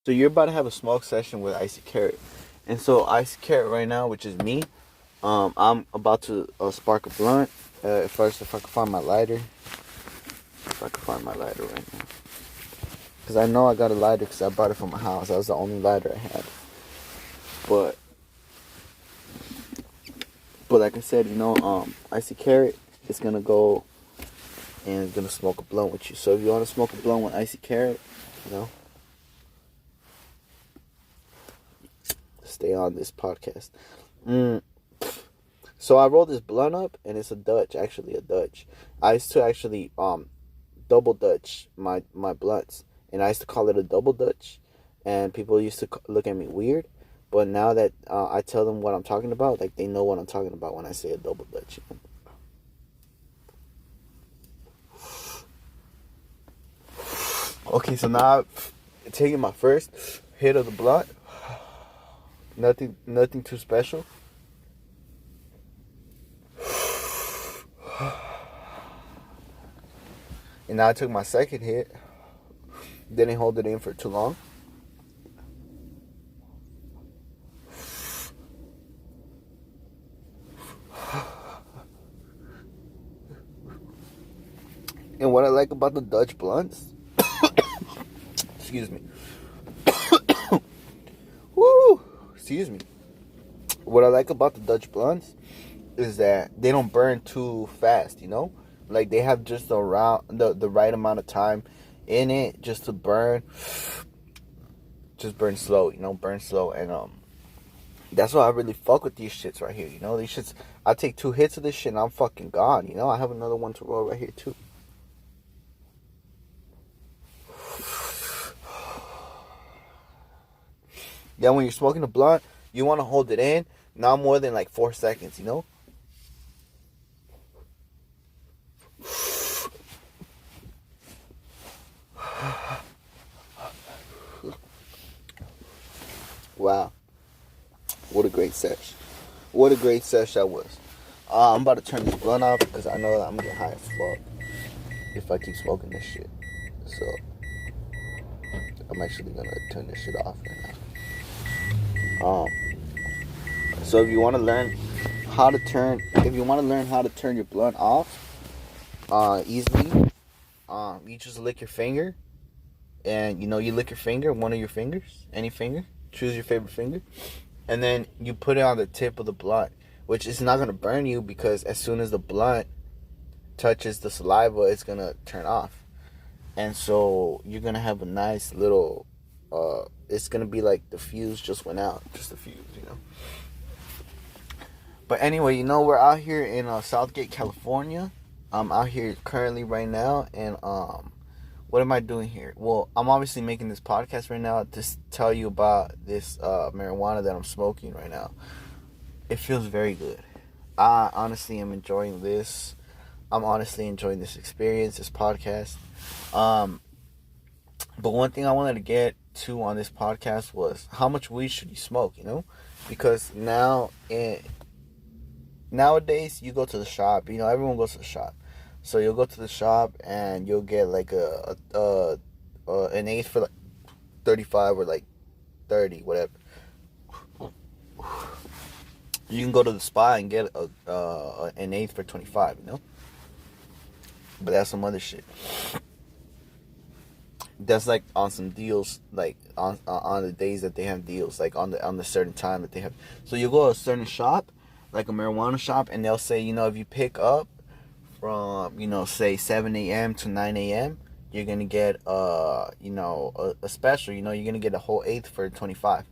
So you're about to have a smoke session with Icykarat. And so Icykarat right now, which is me, I'm about to spark a blunt. First, if I can find my lighter. If I can find my lighter right now. Because I know I got a lighter because I bought it from my house. That was the only lighter I had. But like I said, Icykarat is going to go and is going to smoke a blunt with you. So if you want to smoke a blunt with Icykarat, stay on this podcast. So I rolled this blunt up, and it's a Dutch, actually a Dutch. I used to actually double Dutch my blunts, and I used to call it a double Dutch, and people used to look at me weird. But now that I tell them what I'm talking about, like they know what I'm talking about when I say a double Dutch. Okay, so now I'm taking my first hit of the blunt. Nothing too special. And now I took my second hit. Didn't hold it in for too long. And what I like about the Dutch blunts, excuse me. Woo! Excuse me. What I like about the Dutch blunts is that they don't burn too fast, Like they have just the right amount of time in it just to burn. Just burn slow, burn slow. And that's why I really fuck with these shits right here, These shits, I take 2 hits of this shit and I'm fucking gone, I have another one to roll right here too. Yeah, when you're smoking a blunt, you want to hold it in not more than like 4 seconds, Wow. What a great sesh. What a great sesh that was. I'm about to turn this blunt off because I know that I'm going to get high as fuck if I keep smoking this shit. So, I'm actually going to turn this shit off right now. So if you want to learn how to turn your blunt off easily, you just lick your finger, and you lick your finger, one of your fingers, any finger, choose your favorite finger, and then you put it on the tip of the blunt, which is not gonna burn you because as soon as the blunt touches the saliva, it's gonna turn off, and so you're gonna have a nice little. It's gonna be like the fuse just went out, just the fuse, But anyway, we're out here in Southgate, California. I'm out here currently right now, and what am I doing here? Well, I'm obviously making this podcast right now to tell you about this marijuana that I'm smoking right now. It feels very good. I honestly am enjoying this. I'm honestly enjoying this experience, this podcast. But one thing I wanted to get to on this podcast was how much weed should you smoke, Because nowadays you go to the shop, everyone goes to the shop. So you'll go to the shop and you'll get like an eighth for like 35 or like 30, whatever. You can go to the spot and get an eighth for 25, But that's some other shit. That's like on some deals, like on the days that they have deals, like on the certain time that they have. So you go to a certain shop, like a marijuana shop, and they'll say, if you pick up from, say 7 a.m. to 9 a.m., you're gonna get a special. You're gonna get a whole eighth for 25.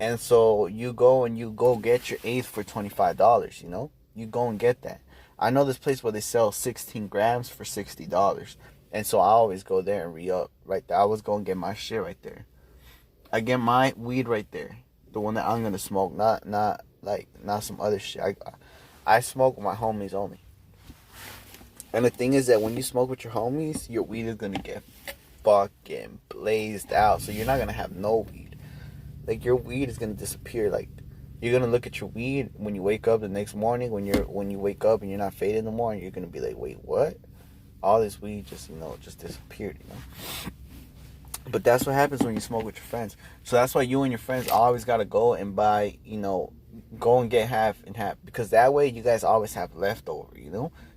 And so you go get your eighth for $25. You go and get that. I know this place where they sell 16 grams for $60. And so I always go there and re-up right there. I was going to get my shit right there. I get my weed right there. The one that I'm going to smoke. Not some other shit. I smoke with my homies only. And the thing is that when you smoke with your homies, your weed is going to get fucking blazed out. So you're not going to have no weed. Like your weed is going to disappear. Like you're going to look at your weed when you wake up the next morning. When you wake up and you're not faded no more. And you're going to be like, wait, what? All this weed just disappeared, But that's what happens when you smoke with your friends. So that's why you and your friends always gotta go and buy, go and get half and half, because that way you guys always have leftover.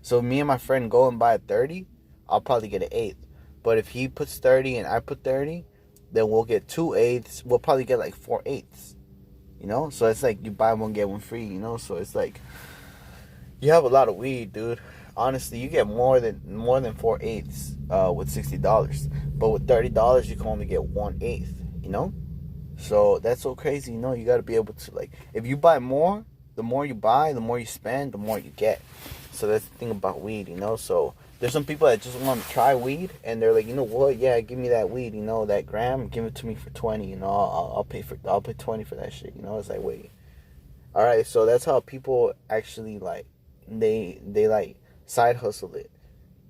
So me and my friend go and buy a 30, I'll probably get an eighth. But if he puts 30 and I put 30, then we'll get 2/8. We'll probably get like 4/8. So it's like you buy one get one free. So it's like you have a lot of weed, dude. Honestly, you get more than 4/8 with $60, but with $30 you can only get 1/8. So that's so crazy. You got to be able to, like, if you buy more, the more you buy, the more you spend, the more you get. So that's the thing about weed. So there's some people that just want to try weed, and they're like, you know what? Yeah, give me that weed. That gram, give it to me for 20. I'll pay 20 for that shit. It's like, wait, all right. So that's how people actually, like, they like side hustle it.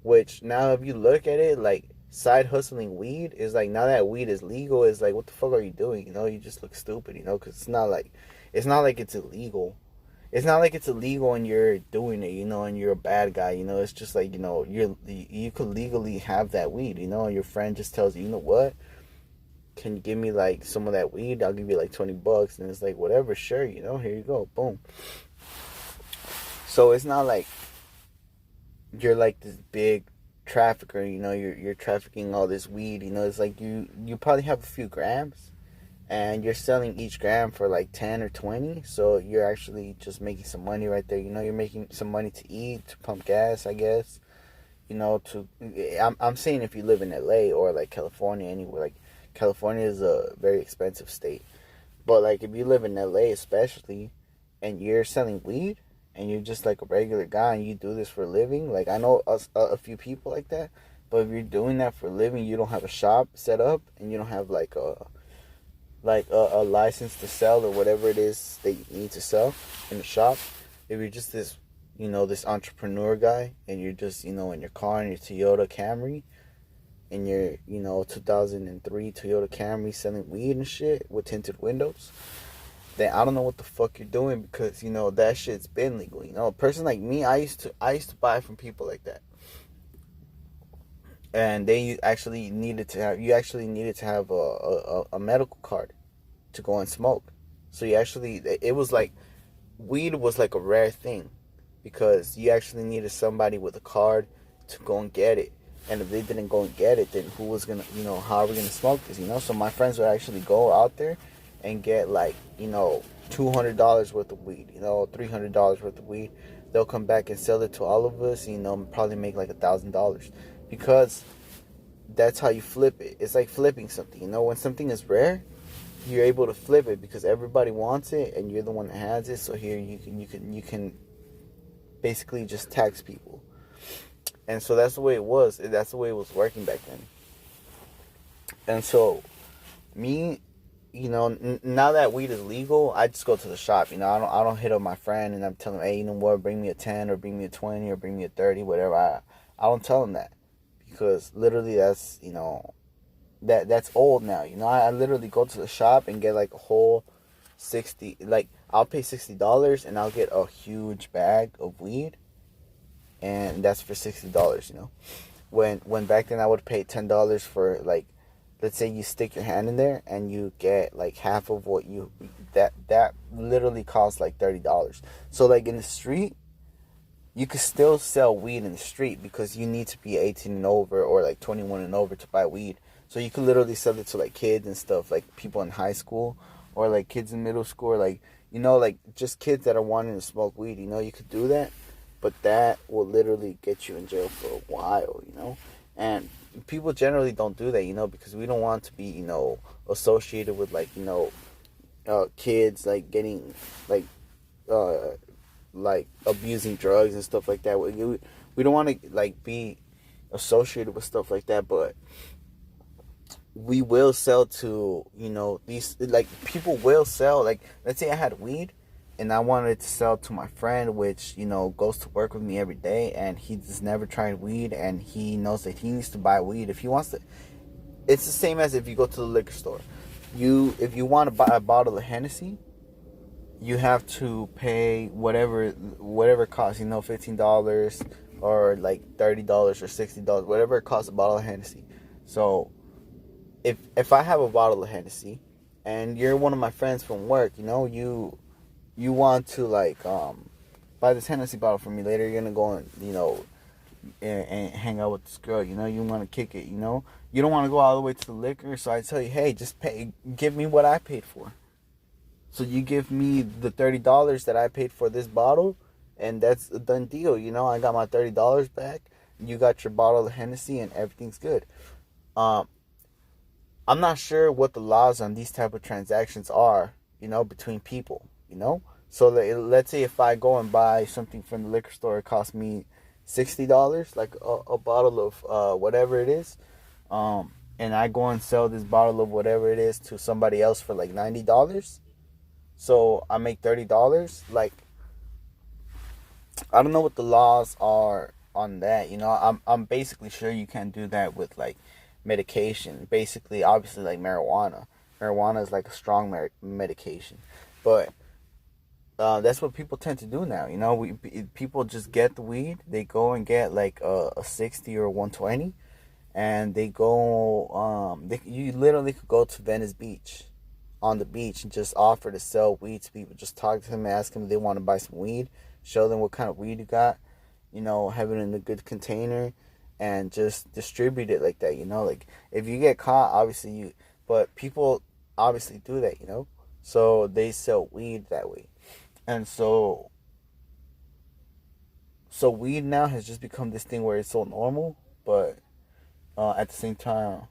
Which now, if you look at it, like, side hustling weed is like, now that weed is legal, is like, what the fuck are you doing? You just look stupid. Because it's not like it's illegal. It's not like it's illegal and you're doing it, and you're a bad guy. It's just like, you could legally have that weed, and your friend just tells you, you know what? Can you give me like some of that weed? I'll give you like $20, and it's like, whatever, sure, here you go, boom. So it's not like you're like this big trafficker, you're trafficking all this weed. It's like you probably have a few grams, and you're selling each gram for like 10 or 20. So you're actually just making some money right there. You're making some money to eat, to pump gas, I guess. I'm saying if you live in LA or like California, anywhere. Like, California is a very expensive state. But like, if you live in LA especially, and you're selling weed, and you're just like a regular guy and you do this for a living, like, I know a few people like that. But if you're doing that for a living, you don't have a shop set up, and you don't have like a license to sell or whatever it is that you need to sell in the shop. If you're just this entrepreneur guy, and you're just, in your car, in your Toyota Camry, in your, 2003 Toyota Camry, selling weed and shit with tinted windows, then I don't know what the fuck you're doing, because, that shit's been legal. A person like me, I used to buy from people like that. And you actually needed to have a medical card to go and smoke. So it was like, weed was like a rare thing, because you actually needed somebody with a card to go and get it. And if they didn't go and get it, then who was gonna, how are we gonna smoke this? So my friends would actually go out there and get like, $200 worth of weed, $300 worth of weed. They'll come back and sell it to all of us, probably make like $1,000, because that's how you flip it. It's like flipping something. When something is rare, you're able to flip it because everybody wants it, and you're the one that has it. So here you can basically just tax people. And so that's the way it was. That's the way it was working back then. And so me, now that weed is legal, I just go to the shop. I don't hit up my friend and I'm telling him, hey, you know what, bring me a 10 or bring me a 20 or bring me a 30, whatever. I don't tell him that, because literally that's, that's old now. I literally go to the shop and get like a whole 60, like, I'll pay $60 and I'll get a huge bag of weed, and that's for $60. When back then I would pay $10 for, like, let's say you stick your hand in there and you get like half of what that literally costs like $30. So like, in the street, you could still sell weed in the street, because you need to be 18 and over, or like 21 and over, to buy weed. So you could literally sell it to like kids and stuff, like people in high school, or like kids in middle school, or like, like just kids that are wanting to smoke weed. You could do that, but that will literally get you in jail for a while. And people generally don't do that, because we don't want to be, associated with like, kids like getting like abusing drugs and stuff like that. We don't want to like be associated with stuff like that, but we will sell to, these, like, people will sell. Like, let's say I had weed and I wanted to sell to my friend, which, goes to work with me every day, and he just never tried weed, and he knows that he needs to buy weed if he wants to. It's the same as if you go to the liquor store. If you want to buy a bottle of Hennessy, you have to pay whatever it costs, $15 or like $30 or $60, whatever it costs a bottle of Hennessy. So if I have a bottle of Hennessy, and you're one of my friends from work, you want to like buy this Hennessy bottle for me later. You're gonna go and and hang out with this girl. You want to kick it. You don't want to go all the way to the liquor. So I tell you, hey, just give me what I paid for. So you give me the $30 that I paid for this bottle, and that's a done deal. I got my $30 back. You got your bottle of Hennessy, and everything's good. Um, I'm not sure what the laws on these type of transactions are, between people, So let's say if I go and buy something from the liquor store, it costs me $60, like a bottle of whatever it is, and I go and sell this bottle of whatever it is to somebody else for like $90. So I make $30. Like, I don't know what the laws are on that. I'm basically sure you can't do that with like medication. Basically, obviously, like marijuana. Marijuana is like a strong medication, but that's what people tend to do now. People just get the weed. They go and get like a 60 or a 120, and they go. You literally could go to Venice Beach, on the beach, and just offer to sell weed to people. Just talk to them, ask them if they want to buy some weed, show them what kind of weed you got, have it in a good container, and just distribute it like that. Like if you get caught, obviously but people obviously do that, so they sell weed that way. And so weed now has just become this thing where it's so normal, but at the same time,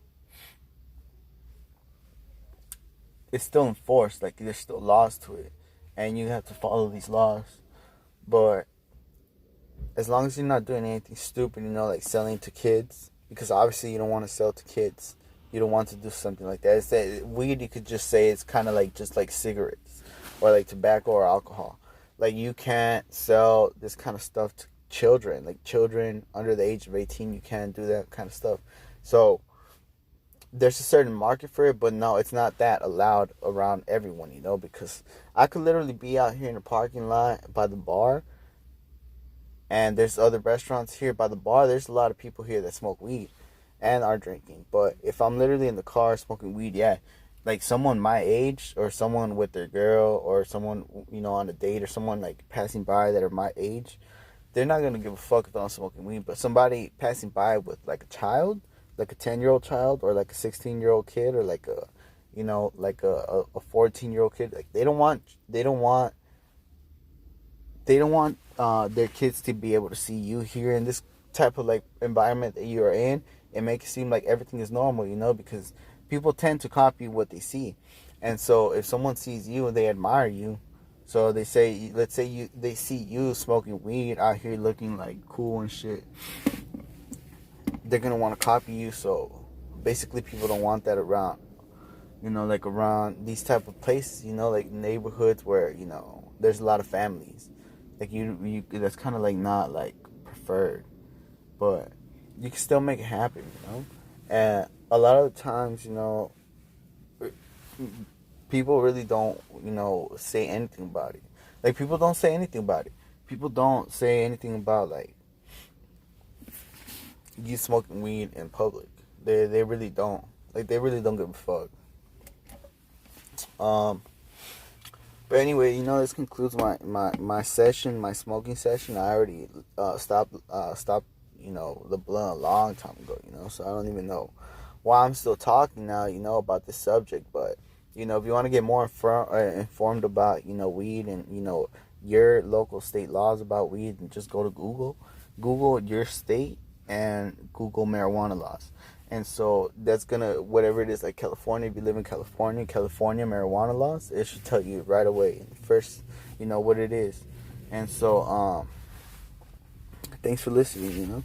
it's still enforced. Like, there's still laws to it, and you have to follow these laws. But as long as you're not doing anything stupid, like selling to kids, because obviously you don't want to sell to kids. You don't want to do something like that. It's that weed, you could just say it's kind of like just like cigarettes or like tobacco or alcohol. Like, you can't sell this kind of stuff to children. Like, children under the age of 18, you can't do that kind of stuff. So there's a certain market for it, but no, it's not that allowed around everyone, because I could literally be out here in the parking lot by the bar, and there's other restaurants here by the bar. There's a lot of people here that smoke weed and are drinking. But if I'm literally in the car smoking weed, yeah, like someone my age, or someone with their girl, or someone, on a date, or someone like passing by that are my age, they're not going to give a fuck if I'm smoking weed. But somebody passing by with like a child, like a 10-year-old child, or like a 16-year-old kid, or like a 14-year-old kid, like they don't want their kids to be able to see you here in this type of like environment that you are in, and make it seem like everything is normal, because people tend to copy what they see. And so if someone sees you and they admire you, so they say, let's say they see you smoking weed out here looking like cool and shit, they're gonna want to copy you. So basically, people don't want that around, like around these type of places, like neighborhoods where there's a lot of families. Like, you that's kind of like not like preferred, but you can still make it happen, And a lot of the times, people really don't, say anything about it. Like, people don't say anything about it. People don't say anything about like you smoking weed in public. They really don't. Like, they really don't give a fuck. But anyway, this concludes my session, my smoking session. I already stopped the blunt a long time ago, so I don't even know why I'm still talking now, about this subject. But if you want to get more informed about weed and your local state laws about weed, and just go to Google your state and Google marijuana laws. And so that's gonna, whatever it is, like California, if you live in California marijuana laws, it should tell you right away first, what it is. And so thanks for listening,